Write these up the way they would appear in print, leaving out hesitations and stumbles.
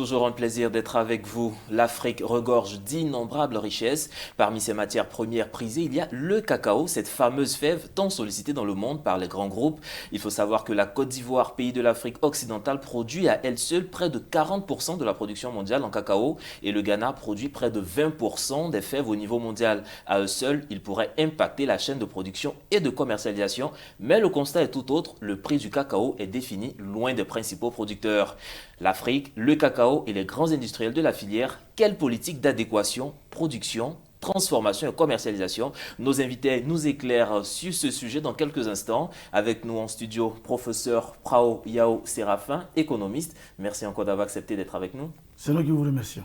Toujours un plaisir d'être avec vous. L'Afrique regorge d'innombrables richesses. Parmi ses matières premières prisées, il y a le cacao, cette fameuse fève tant sollicitée dans le monde par les grands groupes. Il faut savoir que la Côte d'Ivoire, pays de l'Afrique occidentale, produit à elle seule près de 40% de la production mondiale en cacao et le Ghana produit près de 20% des fèves au niveau mondial. À eux seuls, ils pourraient impacter la chaîne de production et de commercialisation, mais le constat est tout autre. Le prix du cacao est défini loin des principaux producteurs. L'Afrique, le cacao et les grands industriels de la filière, quelle politique d'adéquation, production, transformation et commercialisation? Nos invités nous éclairent sur ce sujet dans quelques instants. Avec nous en studio, professeur Prao Yao Séraphin, économiste. Merci encore d'avoir accepté d'être avec nous. C'est nous qui vous remercions.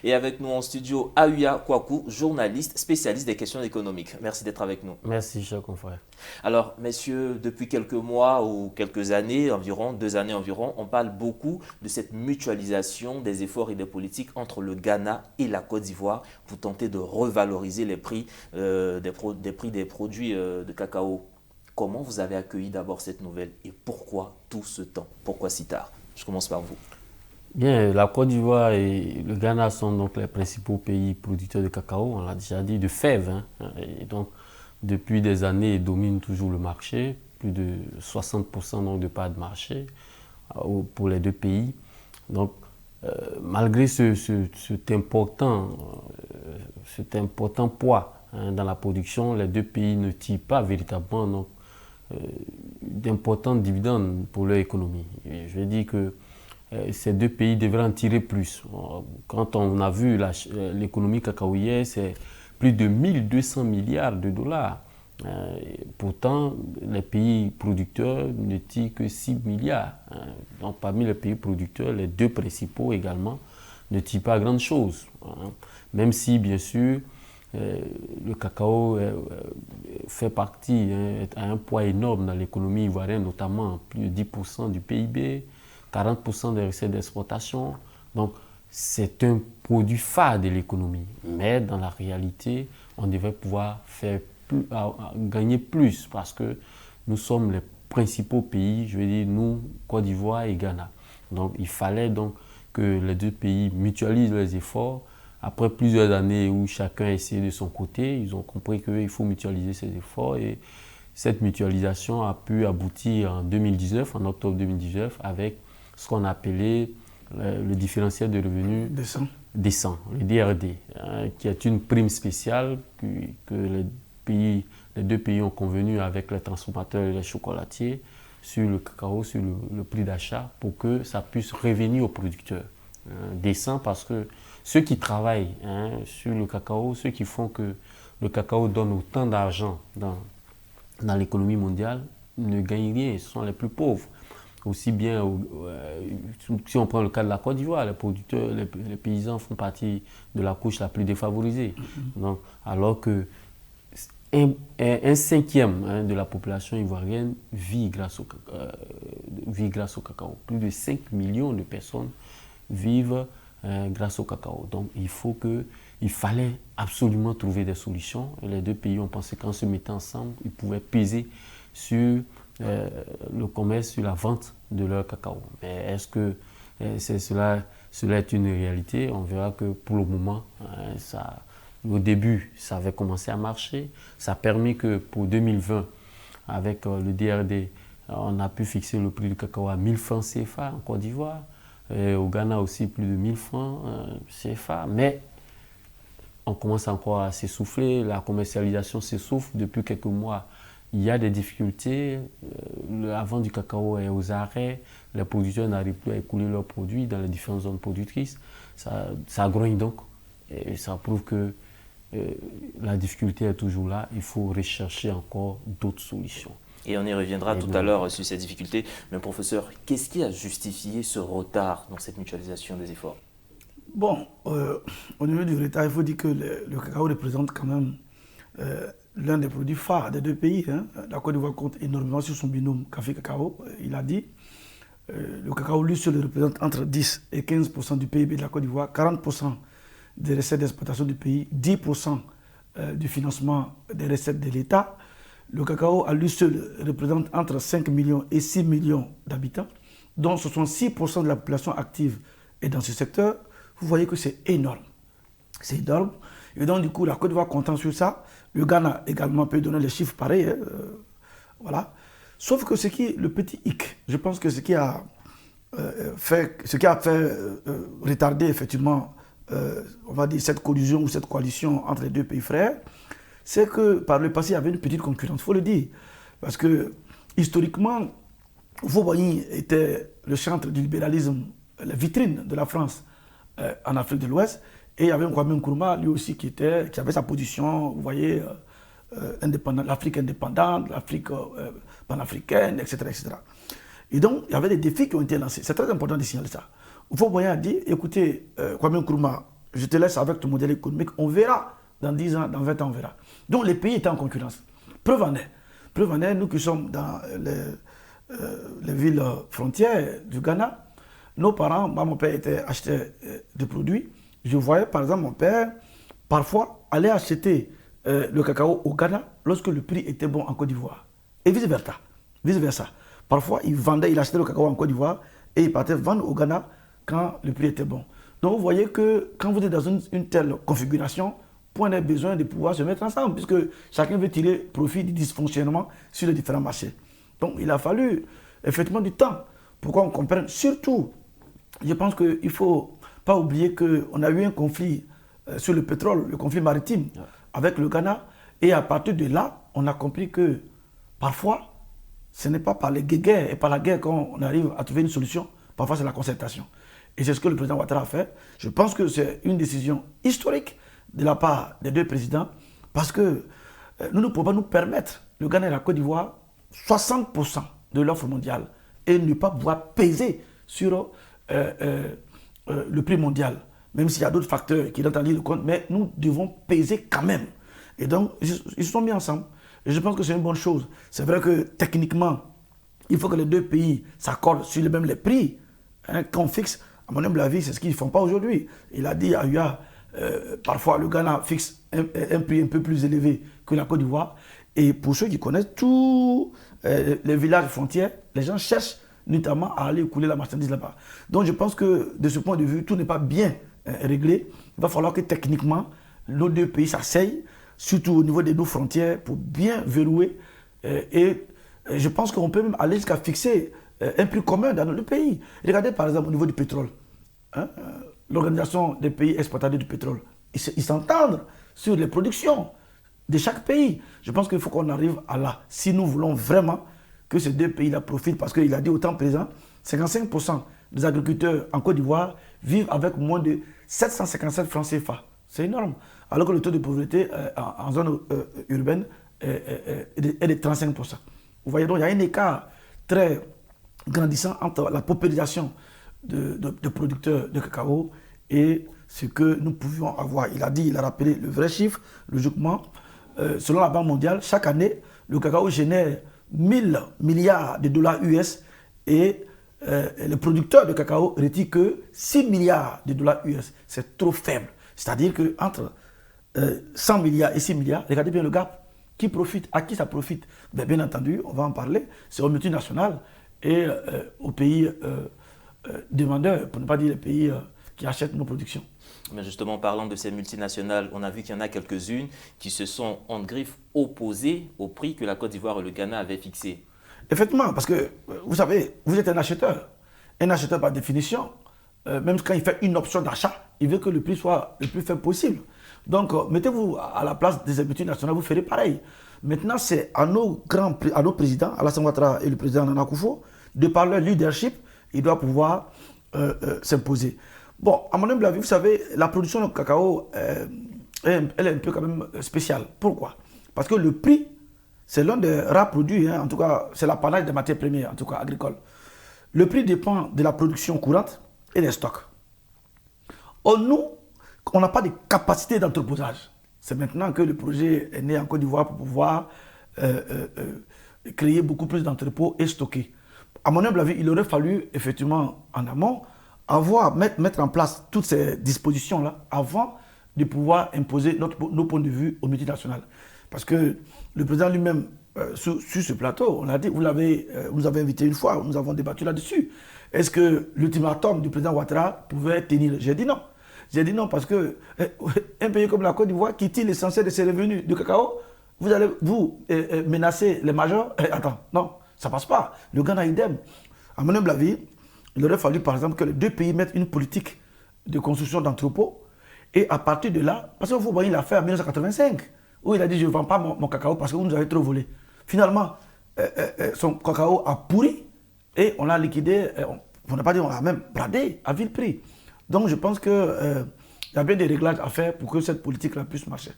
Et avec nous en studio, Aouya Kwaku, journaliste, spécialiste des questions économiques. Merci d'être avec nous. Merci, cher confrère. Alors, messieurs, depuis quelques mois ou quelques années environ, 2 années environ, on parle beaucoup de cette mutualisation des efforts et des politiques entre le Ghana et la Côte d'Ivoire pour tenter de revaloriser les prix, des produits de cacao. Comment vous avez accueilli d'abord cette nouvelle et pourquoi tout ce temps? Pourquoi si tard? Je commence par vous. Bien, la Côte d'Ivoire et le Ghana sont donc les principaux pays producteurs de cacao, on l'a déjà dit, de fèves. Et donc, depuis des années, ils dominent toujours le marché, plus de 60% donc de part de marché pour les deux pays. Donc, malgré cet important poids dans la production, les deux pays ne tirent pas véritablement donc, d'importants dividendes pour leur économie. Et je veux dire que ces deux pays devraient en tirer plus. Quand on a vu l'économie cacaoyère, c'est plus de 1200 milliards de dollars. Pourtant, les pays producteurs ne tirent que 6 milliards. Donc, parmi les pays producteurs, les deux principaux également ne tirent pas grand chose. Même si, bien sûr, le cacao fait partie, a un poids énorme dans l'économie ivoirienne, notamment plus de 10% du PIB. 40% des recettes d'exportation. Donc, c'est un produit phare de l'économie. Mais dans la réalité, on devrait pouvoir gagner plus parce que nous sommes les principaux pays, je veux dire, nous, Côte d'Ivoire et Ghana. Donc, il fallait donc que les deux pays mutualisent leurs efforts. Après plusieurs années où chacun a essayé de son côté, ils ont compris qu'il faut mutualiser ses efforts et cette mutualisation a pu aboutir en 2019, en octobre 2019, avec ce qu'on appelait le différentiel de revenus décent, le DRD, qui est une prime spéciale que les deux pays ont convenu avec les transformateurs et les chocolatiers sur le cacao, sur le prix d'achat, pour que ça puisse revenir aux producteurs. Décent parce que ceux qui travaillent sur le cacao, ceux qui font que le cacao donne autant d'argent dans l'économie mondiale, ne gagnent rien, ce sont les plus pauvres. Aussi bien, si on prend le cas de la Côte d'Ivoire, les producteurs, les paysans font partie de la couche la plus défavorisée. Donc, alors que un cinquième de la population ivoirienne vit grâce au cacao. Plus de 5 millions de personnes vivent grâce au cacao. Donc, il fallait absolument trouver des solutions. Et les deux pays ont pensé qu'en se mettant ensemble, ils pouvaient peser sur le commerce, sur la vente de leur cacao. Mais est-ce que cela est une réalité? On verra que pour le moment, au début, ça avait commencé à marcher. Ça a permis que pour 2020, avec le DRD, on a pu fixer le prix du cacao à 1000 francs CFA en Côte d'Ivoire. Au Ghana aussi, plus de 1000 francs CFA. Mais on commence encore à s'essouffler. La commercialisation s'essouffle depuis quelques mois. Il y a des difficultés, la vente du cacao est aux arrêts, les producteurs n'arrivent plus à écouler leurs produits dans les différentes zones productrices. Ça grogne donc et ça prouve que la difficulté est toujours là, il faut rechercher encore d'autres solutions. Et on y reviendra tout à l'heure sur ces difficultés. Mais professeur, qu'est-ce qui a justifié ce retard dans cette mutualisation des efforts? Bon, au niveau du retard, il faut dire que le cacao représente quand même l'un des produits phares des deux pays. La Côte d'Ivoire compte énormément sur son binôme café-cacao. Il a dit le cacao, lui seul, représente entre 10 et 15% du PIB de la Côte d'Ivoire, 40% des recettes d'exportation du pays, 10% du financement des recettes de l'État. Le cacao, à lui seul, représente entre 5 millions et 6 millions d'habitants, dont 66% de la population active Et dans ce secteur, vous voyez que c'est énorme. C'est énorme. Et donc, du coup, la Côte d'Ivoire comptant sur ça. Le Ghana également peut donner les chiffres pareils. Voilà. Sauf que le petit hic, je pense que ce qui a fait retarder effectivement, on va dire, cette collusion ou cette coalition entre les deux pays frères, c'est que par le passé, il y avait une petite concurrence, il faut le dire. Parce que, historiquement, Houphouët-Boigny était le chantre du libéralisme, la vitrine de la France en Afrique de l'Ouest. Et il y avait Kwame Nkrumah, lui aussi, qui avait sa position, vous voyez, l'Afrique indépendante, l'Afrique panafricaine, etc., etc. Et donc, il y avait des défis qui ont été lancés. C'est très important de signaler ça. Houphouët-Boigny a dit, écoutez, Kwame Nkrumah, je te laisse avec ton modèle économique, on verra dans 10 ans, dans 20 ans, on verra. Donc, les pays étaient en concurrence. Preuve en est. Preuve en est, nous qui sommes dans les villes frontières du Ghana, nos parents, moi, mon père était acheteur de produits. Je voyais, par exemple, mon père, parfois, aller acheter le cacao au Ghana lorsque le prix était bon en Côte d'Ivoire. Et vice-versa. Vice-versa. Parfois, il achetait le cacao en Côte d'Ivoire et il partait vendre au Ghana quand le prix était bon. Donc, vous voyez que quand vous êtes dans une telle configuration, point n'est besoin de pouvoir se mettre ensemble, puisque chacun veut tirer profit du dysfonctionnement sur les différents marchés. Donc, il a fallu effectivement du temps pour qu'on comprenne. Surtout, je pense qu'il ne faut pas oublier qu'on a eu un conflit sur le pétrole, le conflit maritime avec le Ghana. Et à partir de là, on a compris que parfois, ce n'est pas par les guerres et par la guerre qu'on arrive à trouver une solution. Parfois, c'est la concertation. Et c'est ce que le président Ouattara a fait. Je pense que c'est une décision historique de la part des deux présidents parce que nous ne pouvons pas nous permettre, le Ghana et la Côte d'Ivoire, 60% de l'offre mondiale et ne pas pouvoir peser sur le prix mondial, même s'il y a d'autres facteurs qui rentrent en ligne de compte, mais nous devons peser quand même. Et donc, ils se sont mis ensemble. Et je pense que c'est une bonne chose. C'est vrai que techniquement, il faut que les deux pays s'accordent sur les prix qu'on fixe. À mon humble avis, c'est ce qu'ils ne font pas aujourd'hui. Il a dit à UA, parfois le Ghana fixe un prix un peu plus élevé que la Côte d'Ivoire. Et pour ceux qui connaissent tous les villages frontières, les gens cherchent notamment à aller couler la marchandise là-bas. Donc je pense que de ce point de vue, tout n'est pas bien réglé. Il va falloir que techniquement, nos deux pays s'asseyent, surtout au niveau de nos frontières, pour bien verrouiller. Et je pense qu'on peut même aller jusqu'à fixer un prix commun dans nos deux pays. Regardez par exemple au niveau du pétrole. L'Organisation des pays exportateurs du pétrole, ils s'entendent sur les productions de chaque pays. Je pense qu'il faut qu'on arrive à là. Si nous voulons vraiment que ces deux pays-là profitent, parce qu'il a dit au temps présent, 55% des agriculteurs en Côte d'Ivoire vivent avec moins de 757 francs CFA. C'est énorme. Alors que le taux de pauvreté en zone urbaine est de 35%. Vous voyez donc, il y a un écart très grandissant entre la paupérisation de producteurs de cacao et ce que nous pouvions avoir. Il a rappelé le vrai chiffre, logiquement. Selon la Banque mondiale, chaque année, le cacao génère 1000 milliards de dollars US et les producteurs de cacao retirent que 6 milliards de dollars US. C'est trop faible. C'est-à-dire qu'entre 100 milliards et 6 milliards, regardez bien le gap. Qui profite? À qui ça profite? Bien entendu, on va en parler, c'est aux multinationales et aux pays demandeurs, pour ne pas dire les pays qui achètent nos productions. Mais justement, parlant de ces multinationales, on a vu qu'il y en a quelques-unes qui se sont en griffe opposées au prix que la Côte d'Ivoire et le Ghana avaient fixé. Effectivement, parce que vous savez, vous êtes un acheteur. Un acheteur par définition, même quand il fait une option d'achat, il veut que le prix soit le plus faible possible. Donc, mettez-vous à la place des multinationales, vous ferez pareil. Maintenant, c'est à nos présidents, Alassane Ouattara et le président Nana Akufo, de par leur leadership, ils doivent pouvoir s'imposer. Bon, à mon humble avis, vous savez, la production de cacao, elle est un peu quand même spéciale. Pourquoi? Parce que le prix, c'est l'un des rares produits, en tout cas, c'est l'apanage des matières premières, en tout cas agricoles. Le prix dépend de la production courante et des stocks. Or, nous, on n'a pas de capacité d'entreposage. C'est maintenant que le projet est né en Côte d'Ivoire pour pouvoir créer beaucoup plus d'entrepôts et stocker. À mon humble avis, il aurait fallu, effectivement, en amont, mettre en place toutes ces dispositions-là avant de pouvoir imposer nos points de vue aux multinationales. Parce que le président lui-même sur ce plateau. On a dit, vous nous avez invité une fois, nous avons débattu là-dessus. Est-ce que l'ultimatum du président Ouattara pouvait tenir? J'ai dit non. J'ai dit non parce que un pays comme la Côte d'Ivoire qui tire l'essentiel de ses revenus du cacao, vous allez menacer les majors? Attends, non, ça passe pas. Le Ghana idem. À mon humble avis, il aurait fallu par exemple que les deux pays mettent une politique de construction d'entrepôts et à partir de là, parce que vous voyez, il l'a fait en 1985 où il a dit je ne vends pas mon cacao parce que vous nous avez trop volé. Finalement, son cacao a pourri et on l'a liquidé, on n'a pas dit, on l'a même bradé à vil prix. Donc je pense qu'il y a bien des réglages à faire pour que cette politique-là puisse marcher.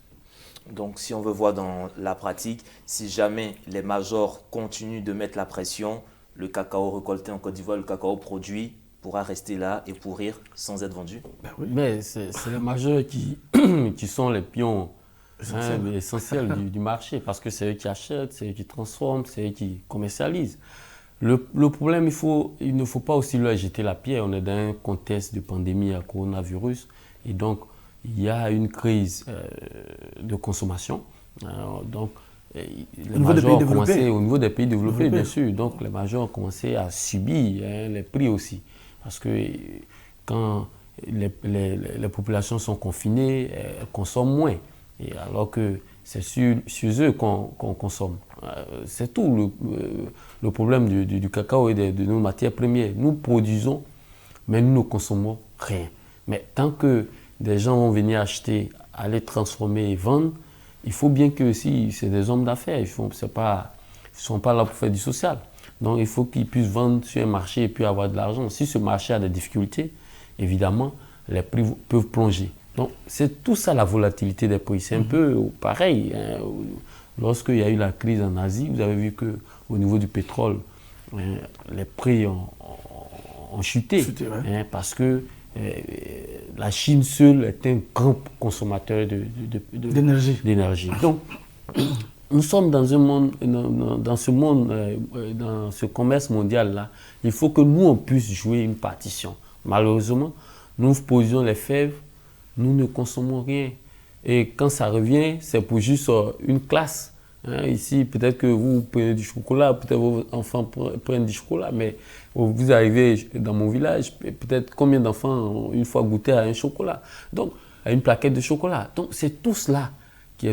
Donc si on veut voir dans la pratique, si jamais les majors continuent de mettre la pression, le cacao récolté en Côte d'Ivoire, le cacao produit pourra rester là et pourrir sans être vendu. Ben oui. Mais c'est les majeurs qui sont les pions essentiels du marché parce que c'est eux qui achètent, c'est eux qui transforment, c'est eux qui commercialisent. Le problème, il ne faut pas aussi leur jeter la pierre. On est dans un contexte de pandémie à coronavirus et donc il y a une crise de consommation. Donc les majors ont commencé au niveau des pays développés, bien sûr. Donc les majors ont commencé à subir les prix aussi. Parce que quand les populations sont confinées, elles consomment moins. Et alors que c'est sur eux qu'on consomme. C'est tout le problème du cacao et de nos matières premières. Nous produisons, mais nous ne consommons rien. Mais tant que des gens vont venir acheter, aller transformer et vendre, il faut bien que si c'est des hommes d'affaires, ils ne sont pas là pour faire du social. Donc il faut qu'ils puissent vendre sur un marché et puis avoir de l'argent. Si ce marché a des difficultés, évidemment, les prix peuvent plonger. Donc c'est tout ça la volatilité des prix. C'est un peu pareil. Hein. Lorsqu'il y a eu la crise en Asie, vous avez vu qu'au niveau du pétrole, les prix ont chuté. Ouais. Parce que la Chine seule est un grand consommateur d'énergie. Donc, nous sommes dans un monde, dans ce commerce mondial-là, il faut que nous, on puisse jouer une partition. Malheureusement, nous produisons les fèves, nous ne consommons rien. Et quand ça revient, c'est pour juste une classe. Hein, ici, peut-être que vous prenez du chocolat, peut-être vos enfants prennent du chocolat, mais vous arrivez dans mon village, peut-être combien d'enfants ont une fois goûté à un chocolat, donc à une plaquette de chocolat. Donc c'est tout cela qui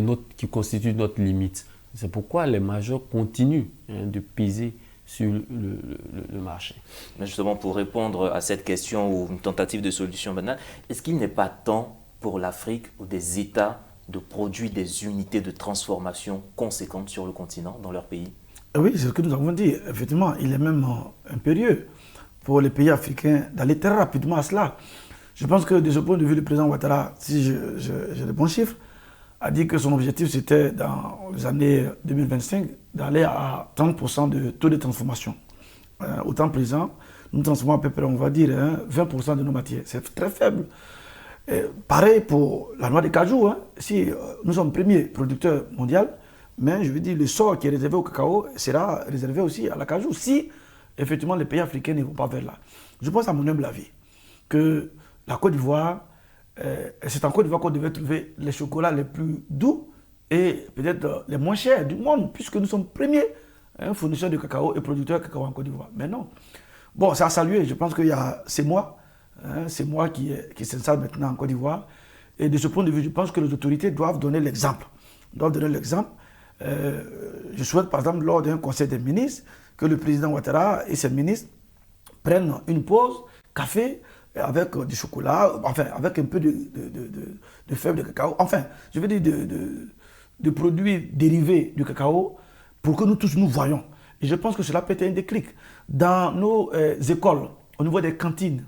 constitue notre limite. C'est pourquoi les majors continuent de peser sur le marché. Mais justement, pour répondre à cette question ou une tentative de solution banale, est-ce qu'il n'est pas temps pour l'Afrique ou des États de produire des unités de transformation conséquentes sur le continent, dans leur pays? Oui, c'est ce que nous avons dit. Effectivement, il est même impérieux pour les pays africains d'aller très rapidement à cela. Je pense que de ce point de vue, le président Ouattara, si j'ai les bons chiffres, a dit que son objectif c'était dans les années 2025 d'aller à 30% de taux de transformation. Au temps présent, nous transformons à peu près, on va dire, 20% de nos matières. C'est très faible. Pareil pour la noix de cajou. Si nous sommes premier producteur mondial, mais je veux dire, le sort qui est réservé au cacao sera réservé aussi à la cajou si effectivement les pays africains ne vont pas vers là. Je pense à mon humble avis que la Côte d'Ivoire, c'est en Côte d'Ivoire qu'on devait trouver les chocolats les plus doux et peut-être les moins chers du monde, puisque nous sommes premiers fournisseurs de cacao et producteurs de cacao en Côte d'Ivoire. Mais non. Bon, c'est à saluer. Je pense qu'il y a ces mois qui s'installe maintenant en Côte d'Ivoire. Et de ce point de vue, je pense que les autorités doivent donner l'exemple. Je souhaite, par exemple, lors d'un conseil des ministres, que le président Ouattara et ses ministres prennent une pause, café, avec du chocolat, enfin, avec un peu de fèves de cacao, enfin, je veux dire de produits dérivés du cacao, pour que nous tous nous voyons. Et je pense que cela peut être un déclic. Dans nos écoles, au niveau des cantines,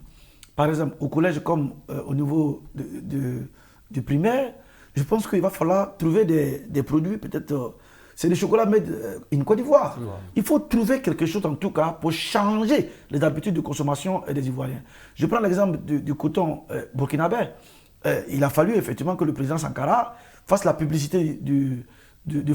par exemple, au collège comme au niveau du primaire, je pense qu'il va falloir trouver des produits, peut-être, c'est des chocolats made in Côte d'Ivoire. Ouais. Il faut trouver quelque chose en tout cas pour changer les habitudes de consommation des Ivoiriens. Je prends l'exemple du coton burkinabé. Il a fallu effectivement que le président Sankara fasse la publicité du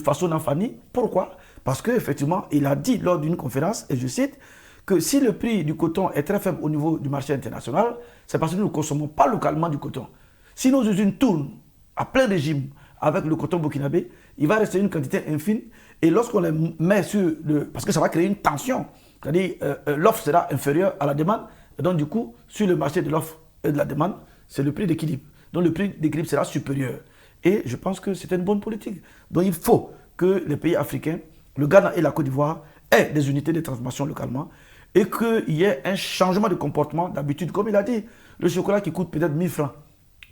Faso Nafani. Pourquoi? Parce qu'effectivement, il a dit lors d'une conférence, et je cite, que si le prix du coton est très faible au niveau du marché international, c'est parce que nous ne consommons pas localement du coton. Si nos usines tournent à plein régime, avec le coton burkinabé, il va rester une quantité infime. Et lorsqu'on les met sur le... Parce que ça va créer une tension. C'est-à-dire l'offre sera inférieure à la demande. Et donc du coup, sur le marché de l'offre et de la demande, c'est le prix d'équilibre. Donc le prix d'équilibre sera supérieur. Et je pense que c'est une bonne politique. Donc il faut que les pays africains, le Ghana et la Côte d'Ivoire, aient des unités de transformation localement et qu'il y ait un changement de comportement, d'habitude. Comme il a dit, le chocolat qui coûte peut-être 1000 francs.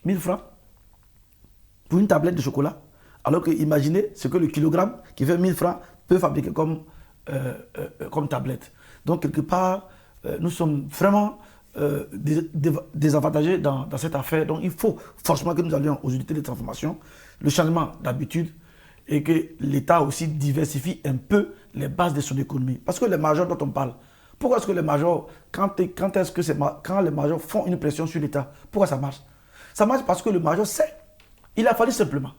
1000 francs pour une tablette de chocolat. Alors que imaginez ce que le kilogramme qui fait 1000 francs peut fabriquer comme tablette. Donc quelque part, nous sommes vraiment désavantagés dans cette affaire. Donc il faut forcément que nous allions aux unités de transformation, le changement d'habitude et que l'État aussi diversifie un peu les bases de son économie. Parce que les majors dont on parle, pourquoi est-ce que les majors, quand les majors font une pression sur l'État, pourquoi ça marche? Ça marche parce que le major sait. Il a fallu simplement,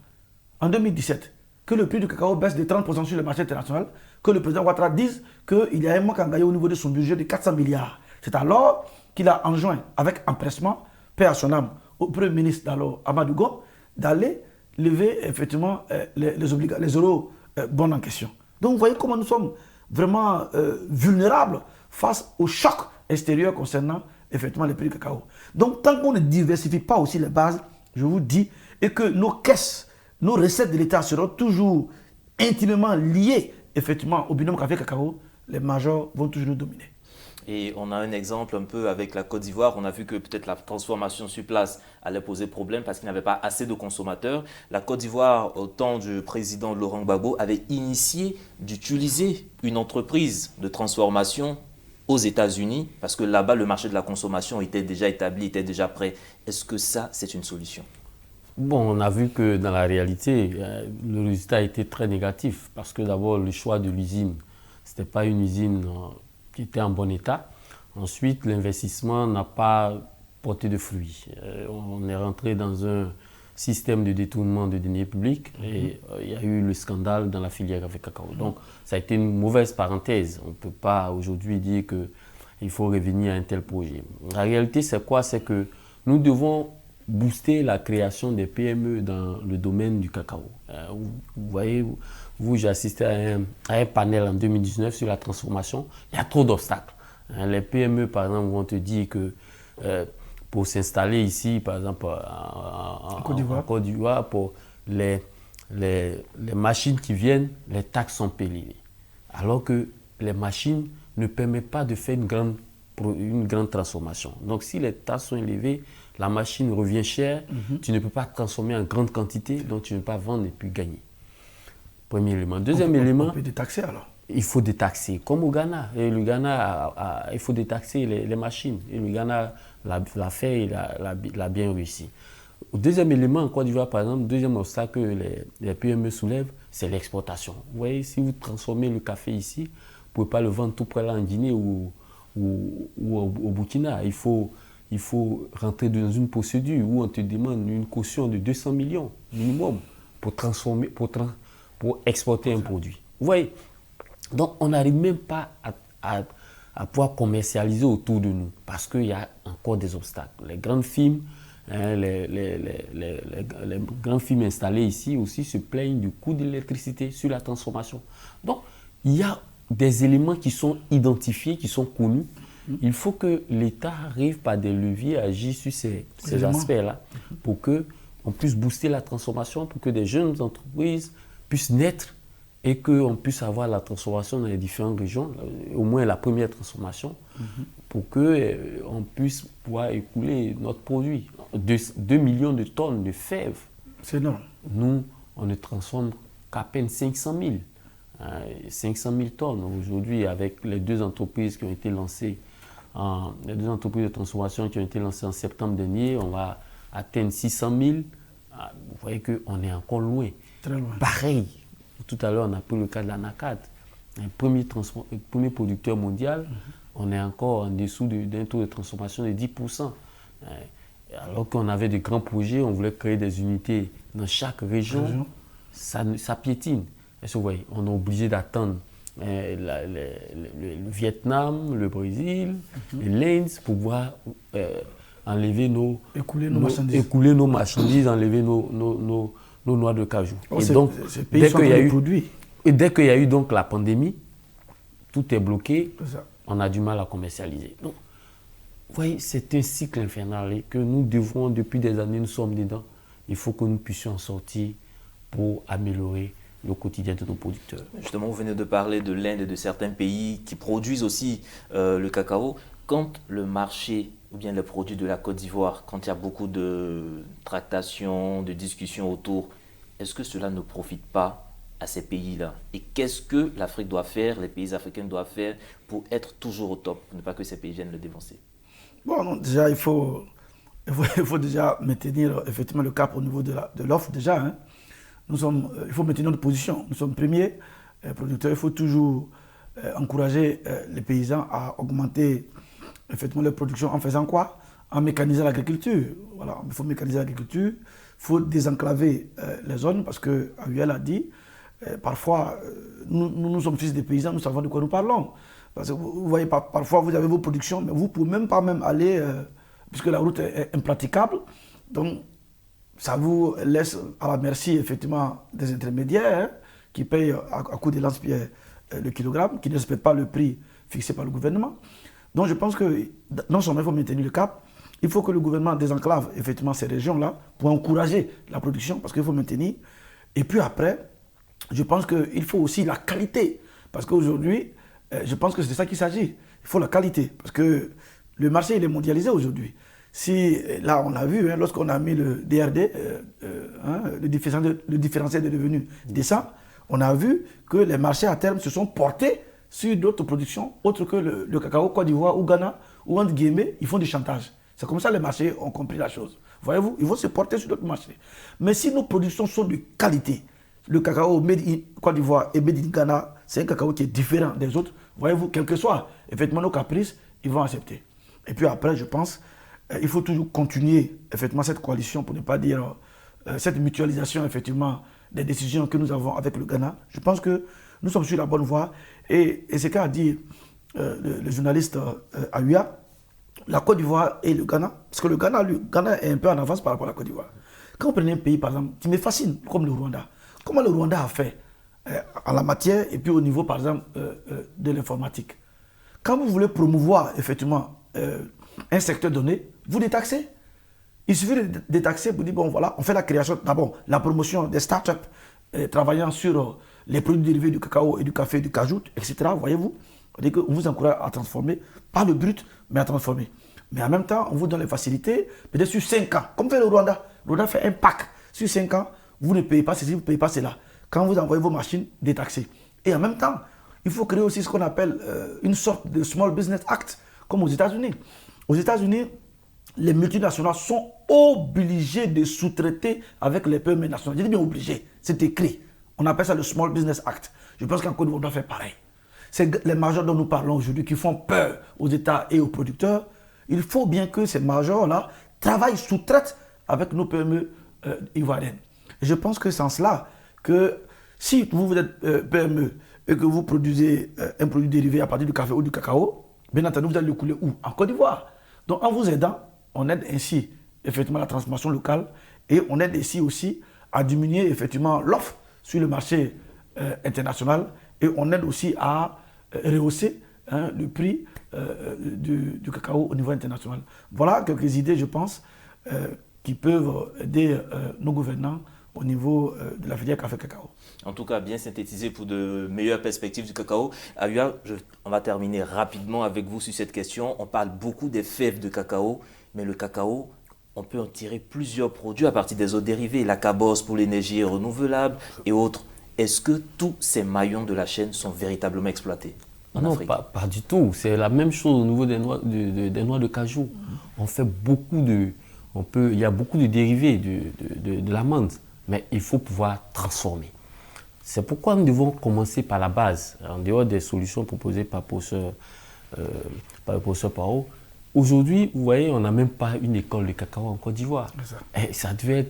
en 2017, que le prix du cacao baisse de 30% sur le marché international, que le président Ouattara dise qu'il y a un manque à gagner au niveau de son budget de 400 milliards. C'est alors qu'il a enjoint, avec empressement, paix à son âme, au Premier ministre d'alors, Amadou Gon, d'aller lever effectivement les euros bons en question. Donc vous voyez comment nous sommes vraiment vulnérables face au choc extérieur concernant effectivement les prix du cacao. Donc tant qu'on ne diversifie pas aussi les bases, je vous dis, et que nos caisses, nos recettes de l'État seront toujours intimement liées effectivement au binôme café-cacao, les majors vont toujours nous dominer. Et on a un exemple un peu avec la Côte d'Ivoire. On a vu que peut-être la transformation sur place allait poser problème parce qu'il n'y avait pas assez de consommateurs. La Côte d'Ivoire, au temps du président Laurent Gbagbo, avait initié d'utiliser une entreprise de transformation aux États-Unis parce que là-bas, le marché de la consommation était déjà établi, était déjà prêt. Est-ce que ça, c'est une solution? Bon, on a vu que dans la réalité, le résultat a été très négatif parce que d'abord, le choix de l'usine, ce n'était pas une usine qui était en bon état. Ensuite, l'investissement n'a pas porté de fruits. On est rentré dans un système de détournement de deniers publics et il y a eu le scandale dans la filière café-cacao. Donc, ça a été une mauvaise parenthèse. On ne peut pas aujourd'hui dire qu'il faut revenir à un tel projet. La réalité, c'est quoi? C'est que nous devons booster la création des PME dans le domaine du cacao. Vous voyez, j'ai assisté à un panel en 2019 sur la transformation. Il y a trop d'obstacles. Les PME, par exemple, vont te dire que pour s'installer ici, par exemple, en Côte d'Ivoire, pour les machines qui viennent, les taxes sont payées. Alors que les machines ne permettent pas de faire une grande transformation. Donc, si les taxes sont élevées, la machine revient chère, tu ne peux pas transformer en grande quantité, donc tu ne peux pas vendre et puis gagner. Premier élément. Deuxième élément, on peut détaxer alors. Il faut détaxer, comme au Ghana. Et le Ghana, il faut détaxer les machines. Et le Ghana l'a fait, il a bien réussi. Au deuxième élément, en Côte d'Ivoire, par exemple, deuxième obstacle que les PME soulèvent, c'est l'exportation. Vous voyez, si vous transformez le café ici, vous ne pouvez pas le vendre tout près là en Guinée ou au Burkina. Il faut rentrer dans une procédure où on te demande une caution de 200 millions minimum pour exporter un produit. Vous voyez? Donc, on n'arrive même pas à pouvoir commercialiser autour de nous parce qu'il y a encore des obstacles. Les grandes firmes, les grandes firmes installées ici aussi se plaignent du coût de l'électricité sur la transformation. Donc, il y a des éléments qui sont identifiés, qui sont connus. Il faut que l'État arrive par des leviers à agir sur ces aspects-là pour qu'on puisse booster la transformation, pour que des jeunes entreprises puissent naître et qu'on puisse avoir la transformation dans les différentes régions, au moins la première transformation, pour qu'on puisse pouvoir écouler notre produit. 2 millions de tonnes de fèves. C'est énorme. Nous, on ne transforme qu'à peine 500 000. 500 000 tonnes. Aujourd'hui, avec les deux entreprises qui ont été lancées, les deux entreprises de transformation qui ont été lancées en septembre dernier, on va atteindre 600 000. Vous voyez qu'on est encore loin. Très loin. Pareil. Tout à l'heure, on a pris le cas de l'ANACAD, un premier producteur mondial. On est encore en dessous d'un taux de transformation de 10%. Alors qu'on avait de grands projets, on voulait créer des unités dans chaque région, ça piétine. Est-ce que vous voyez, on est obligé d'attendre le Vietnam, le Brésil, l'Inde pour pouvoir enlever écouler nos marchandises, enlever nos noix de cajou. Et donc, dès qu'il y a eu donc la pandémie, tout est bloqué, on a du mal à commercialiser. Donc, vous voyez, c'est un cycle infernal et que nous devons, depuis des années, nous sommes dedans. Il faut que nous puissions sortir pour améliorer le quotidien de nos producteurs. Justement, vous venez de parler de l'Inde et de certains pays qui produisent aussi le cacao. Quand le marché ou bien les produits de la Côte d'Ivoire, quand il y a beaucoup de tractations, de discussions autour, est-ce que cela ne profite pas à ces pays-là? Et qu'est-ce que l'Afrique doit faire, les pays africains doivent faire pour être toujours au top, pour ne pas que ces pays viennent le dévancer? Bon, non, déjà, il faut déjà maintenir effectivement le cap au niveau de l'offre déjà. Hein. Il faut maintenir notre position. Nous sommes premiers producteurs. Il faut toujours encourager les paysans à augmenter effectivement leur production en faisant quoi? En mécanisant l'agriculture. Voilà, il faut mécaniser l'agriculture. Il faut désenclaver les zones parce que Ahuel a dit, parfois, nous sommes fils des paysans, nous savons de quoi nous parlons. Parce que vous voyez, parfois vous avez vos productions, mais vous ne pouvez même pas aller, puisque la route est impraticable. Donc, ça vous laisse à la merci, effectivement, des intermédiaires qui payent à coup de lance-pierre le kilogramme, qui ne respectent pas le prix fixé par le gouvernement. Donc, je pense que non seulement il faut maintenir le cap, il faut que le gouvernement désenclave, effectivement, ces régions-là pour encourager la production, parce qu'il faut maintenir. Et puis après, je pense qu'il faut aussi la qualité. Parce qu'aujourd'hui, je pense que c'est de ça qu'il s'agit. Il faut la qualité. Parce que le marché, il est mondialisé aujourd'hui. Si, là, on l'a vu, hein, lorsqu'on a mis le DRD, le différentiel de revenus décent, on a vu que les marchés à terme se sont portés sur d'autres productions, autres que le cacao, Côte d'Ivoire ou Ghana, ou entre guillemets, ils font du chantage. C'est comme ça que les marchés ont compris la chose. Voyez-vous, ils vont se porter sur d'autres marchés. Mais si nos productions sont de qualité, le cacao made in Côte d'Ivoire et made in Ghana, c'est un cacao qui est différent des autres. Voyez-vous, quel que soit effectivement nos caprices, ils vont accepter. Et puis après, je pense, il faut toujours continuer effectivement cette coalition, pour ne pas dire cette mutualisation effectivement des décisions que nous avons avec le Ghana. Je pense que nous sommes sur la bonne voie. Et ce qu'a dit le journaliste Ahuya, la Côte d'Ivoire et le Ghana, parce que le Ghana est un peu en avance par rapport à la Côte d'Ivoire. Quand vous prenez un pays, par exemple, qui me fascine, comme le Rwanda, comment le Rwanda a fait en la matière et puis au niveau, par exemple, de l'informatique. Quand vous voulez promouvoir, effectivement, un secteur donné, vous détaxez. Il suffit de détaxer pour dire, bon, voilà, on fait la création, d'abord, la promotion des startups travaillant sur les produits dérivés du cacao et du café, du cajou, etc. Voyez-vous, on vous encourage à transformer, pas le brut, mais à transformer. Mais en même temps, on vous donne les facilités, peut-être sur 5 ans, comme fait le Rwanda. Le Rwanda fait un pack. Sur 5 ans, vous ne payez pas ceci, vous ne payez pas cela. Quand vous envoyez vos machines, détaxées. Et en même temps, il faut créer aussi ce qu'on appelle une sorte de Small Business Act, comme aux États-Unis. Aux États-Unis, les multinationales sont obligées de sous-traiter avec les PME nationales. Je dis bien obligées, c'est écrit. On appelle ça le Small Business Act. Je pense qu'en Côte d'Ivoire, on doit faire pareil. C'est les majors dont nous parlons aujourd'hui qui font peur aux États et aux producteurs. Il faut bien que ces majors-là travaillent, sous-traitent avec nos PME ivoiriennes. Et je pense que c'est en cela que si vous êtes PME et que vous produisez un produit dérivé à partir du café ou du cacao, bien entendu, vous allez le couler où? En Côte d'Ivoire. Donc en vous aidant, on aide ainsi effectivement la transformation locale et on aide ainsi aussi à diminuer effectivement l'offre sur le marché international et on aide aussi à rehausser le prix du cacao au niveau international. Voilà quelques idées, je pense, qui peuvent aider nos gouvernants au niveau de la filière café-cacao. En tout cas, bien synthétisé pour de meilleures perspectives du cacao. Ahuya, on va terminer rapidement avec vous sur cette question. On parle beaucoup des fèves de cacao, mais le cacao, on peut en tirer plusieurs produits à partir des eaux dérivées, la cabosse pour l'énergie renouvelable et autres. Est-ce que tous ces maillons de la chaîne sont véritablement exploités en Afrique? Non, pas du tout. C'est la même chose au niveau des noix de cajou. On fait beaucoup il y a beaucoup de dérivés de l'amande, mais il faut pouvoir transformer. C'est pourquoi nous devons commencer par la base, en dehors des solutions proposées par le professeur Pao. Aujourd'hui, vous voyez, on n'a même pas une école de cacao en Côte d'Ivoire. Ça devait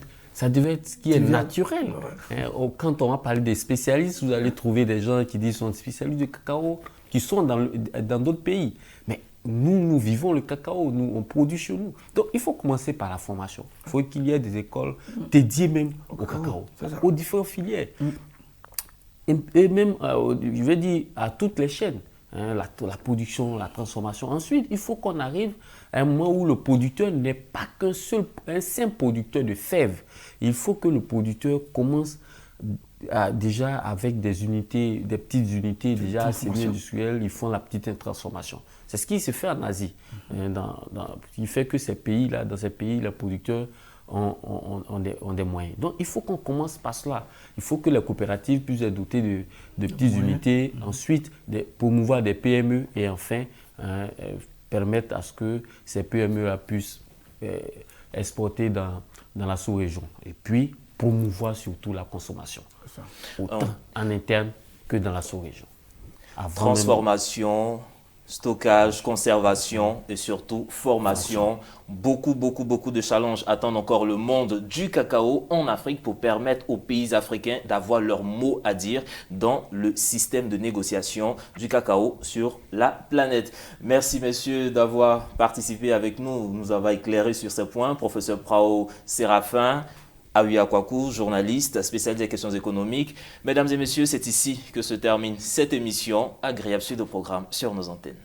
être ce qui est naturel. Ouais. Quand on va parler des spécialistes, vous allez trouver des gens qui disent qu'ils sont spécialistes de cacao, qui sont dans d'autres pays. Mais nous vivons le cacao, nous, on produit chez nous. Donc, il faut commencer par la formation. Il faut qu'il y ait des écoles dédiées même au cacao, aux différentes filières. Et même, je vais dire, à toutes les chaînes, hein, la production, la transformation. Ensuite, il faut qu'on arrive à un moment où le producteur n'est pas un simple producteur de fèves. Il faut que le producteur commence déjà avec des unités, des petites unités, déjà semi-industrielles, ils font la petite transformation. C'est ce qui se fait en Asie. Il fait que ces pays-là, dans ces pays, les producteurs ont des moyens. Donc, il faut qu'on commence par cela. Il faut que les coopératives puissent être dotées de petites unités, ensuite promouvoir des PME et enfin permettre à ce que ces PME-là puissent exporter dans la sous-région. Et puis, promouvoir surtout la consommation, autant en interne que dans la sous-région. Transformation, stockage, conservation et surtout formation. Beaucoup de challenges attendent encore le monde du cacao en Afrique pour permettre aux pays africains d'avoir leur mot à dire dans le système de négociation du cacao sur la planète. Merci messieurs d'avoir participé avec nous, nous avoir éclairé sur ce point. Professeur Prao Séraphin, Awia Kwaku, journaliste spécialisé des questions économiques. Mesdames et messieurs, c'est ici que se termine cette émission. Agréable suite au programme sur nos antennes.